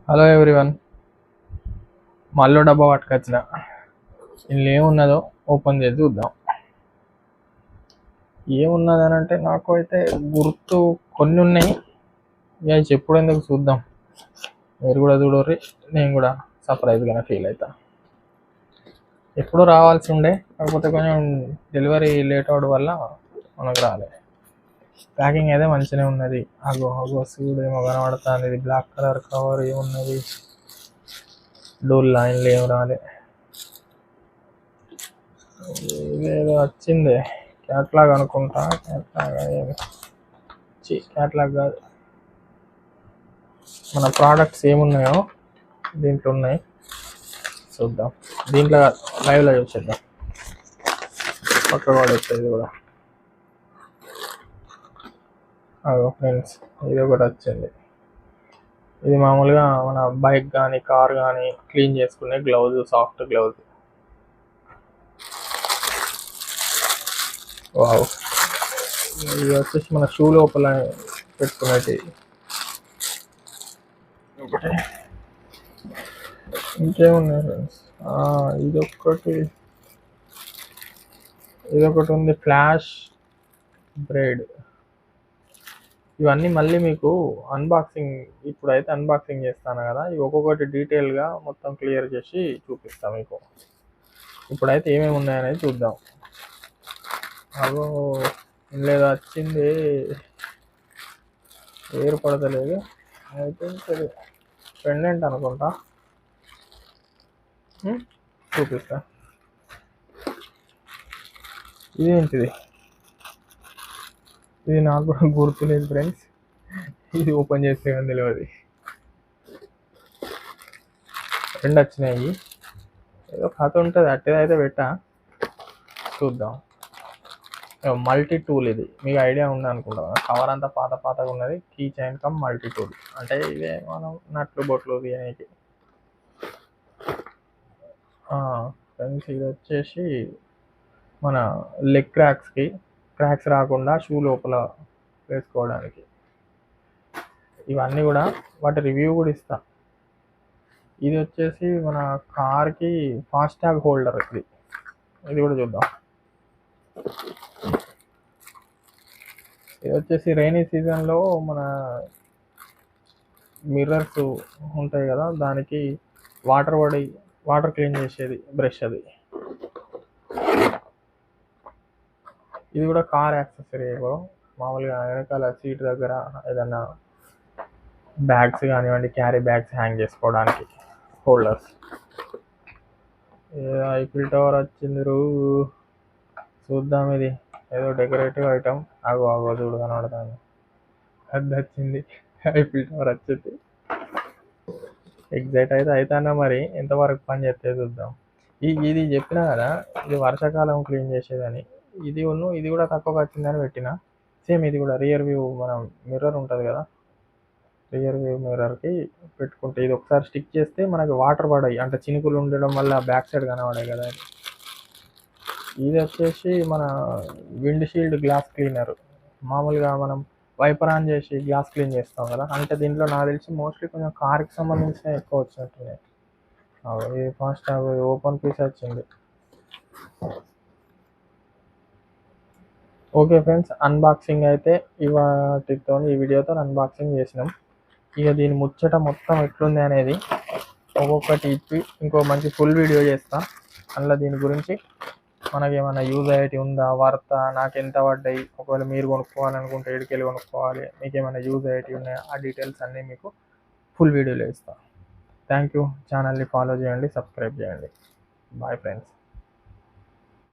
Hello everyone, మళ్ళీ డబ్బా పట్టుకొచ్చిన. ఇందులో ఏమున్నదో ఓపెన్ చేసి చూద్దాం. ఏమున్నదని అంటే నాకు అయితే గుర్తు కొన్ని ఉన్నాయి. ఇక చెప్పుడు ఎందుకు చూద్దాం. మీరు కూడా చూడర్రి, నేను కూడా సర్ప్రైజ్గానే ఫీల్ అవుతా. ఎప్పుడు రావాల్సి ఉండే, కాకపోతే కొంచెం డెలివరీ లేట్ అవడం వల్ల మనకు రాలే. ప్యాకింగ్ అయితే మంచిగానే ఉన్నది. అగో సూడు ఏమో కనబడుతుంది. ఇది బ్లాక్ కలర్ కవర్ ఏమున్నది, డోర్ లైన్లు ఏమి రాలే. ఇదేదో వచ్చింది క్యాట్లాగ్ అనుకుంటా. క్యాట్లాగ్ కాదు, మన ప్రోడక్ట్స్ ఏమున్నాయో దీంట్లో ఉన్నాయి. చూద్దాం. దీంట్లో లైవ్లో చూసేద్దాం. పక్క వాడేస్తుంది ఇది కూడా. అదో ఫ్రెండ్స్, ఇది ఒకటి వచ్చింది. ఇది మామూలుగా మన బైక్ కానీ కార్ కానీ క్లీన్ చేసుకునే గ్లౌజ్, సాఫ్ట్ గ్లౌజ్. వావ్. ఇది వచ్చేసి మన షూ లోపల పెట్టుకునేది ఒకటి. ఇంకేమున్నాయి ఫ్రెండ్స్, ఇదొకటి ఉంది, ఫ్లాష్ బ్రేడ్. ఇవన్నీ మళ్ళీ మీకు అన్బాక్సింగ్, ఇప్పుడైతే అన్బాక్సింగ్ చేస్తాను కదా, ఇవి ఒక్కొక్కటి డీటెయిల్గా మొత్తం క్లియర్ చేసి చూపిస్తాను మీకు. ఇప్పుడైతే ఏమేమి ఉన్నాయనేది చూద్దాం. అదో లేదు వచ్చింది, ఏర్పడతలేదు. అయితే పెండెంట్ అనుకుంటా, చూపిస్తా. ఇదేంటిది, ఇది నాకు కూడా గుర్తులేదు ఫ్రెండ్స్. ఇది ఓపెన్ చేస్తే కానీ తెలియదు. రెండు వచ్చినాయి. ఏదో కథ ఉంటుంది, అట్టేదైతే పెట్టా. చూద్దాం. మల్టీ టూల్, ఇది మీకు ఐడియా ఉంది అనుకుంటా. కవర్ అంతా పాతగా ఉన్నది. Key chain cum multi tool అంటే ఇదే మనం నట్లు బొట్లు తీయడానికి. ఫ్రెండ్స్, ఇది వచ్చేసి మన లెగ్ క్రాక్స్ రాకుండా షూ లోపల వేసుకోవడానికి. ఇవన్నీ కూడా వాటి రివ్యూ కూడా ఇస్తా. ఇది వచ్చేసి మన కార్కి ఫాస్టాగ్ హోల్డర్. ఇది కూడా చూద్దాం. ఇది వచ్చేసి రైనీ సీజన్లో మన మిర్రర్స్ ఉంటాయి కదా, దానికి వాటర్ క్లీన్ చేసేది బ్రష్ అది. ఇది కూడా కార్ యాక్సెసరీ. మామూలుగా వెనకాల సీట్ దగ్గర ఏదన్నా బ్యాగ్స్ కానివ్వండి, క్యారీ బ్యాగ్స్ హ్యాంగ్ చేసుకోవడానికి హోల్డర్స్. ఐఫిల్ టవర్ వచ్చింది. చూద్దాం. ఇది ఏదో డెకరేటివ్ ఐటమ్. ఆగో చూడు కనబడుతుంది. అది వచ్చింది, ఐఫిల్ టవర్ వచ్చింది. ఎగ్జైట్ అయితే అవుతానా, మరి ఎంతవరకు పని చేస్తే చూద్దాం. ఇది చెప్పినా కదా, ఇది వర్షాకాలం క్లీన్ చేసేదని. ఇది కూడా తక్కువ వచ్చిందని పెట్టిన. సేమ్ ఇది కూడా రియర్ వ్యూ, మనం మిర్రర్ ఉంటుంది కదా, రియర్ వ్యూ మిర్రర్కి పెట్టుకుంటే ఇది ఒకసారి స్టిక్ చేస్తే మనకి వాటర్ పడాయి, అంటే చినుకులు ఉండడం వల్ల బ్యాక్ సైడ్ కనబడాయి కదా. ఇది వచ్చేసి మన విండ్ షీల్డ్ గ్లాస్ క్లీనర్. మామూలుగా మనం వైపర్ ఆన్ చేసి గ్లాస్ క్లీన్ చేస్తాం కదా, అంటే దీంట్లో నాకు తెలిసి మోస్ట్లీ కొంచెం కార్కి సంబంధించిన ఎక్కువ వచ్చినట్టున్నాయి. ఇది ఫాస్ట్ ఓపెన్ పీస్ వచ్చింది. ఓకే ఫ్రెండ్స్, అన్బాక్సింగ్ అయితే ఈ వీడియోతో అన్బాక్సింగ్ చేసినాం. ఇక దీని ముచ్చట మొత్తం ఎట్లుంది అనేది ఒక్కొక్కటి ఇప్పి ఇంకో మంచి ఫుల్ వీడియో చేస్తా. అందులో దీని గురించి మనకి ఏమైనా యూజ్ అయ్యేటి ఉందా, వార్త నాకు ఎంత పడ్డాయి, ఒకవేళ మీరు కొనుక్కోవాలనుకుంటే ఏడికెళ్ళి కొనుక్కోవాలి, మీకు ఏమైనా యూజ్ అయ్యేటివి ఉన్నాయా, ఆ డీటెయిల్స్ అన్నీ మీకు ఫుల్ వీడియోలో ఇస్తాను. Thank you. ఛానల్ని ఫాలో చేయండి, సబ్స్క్రైబ్ చేయండి. Bye friends.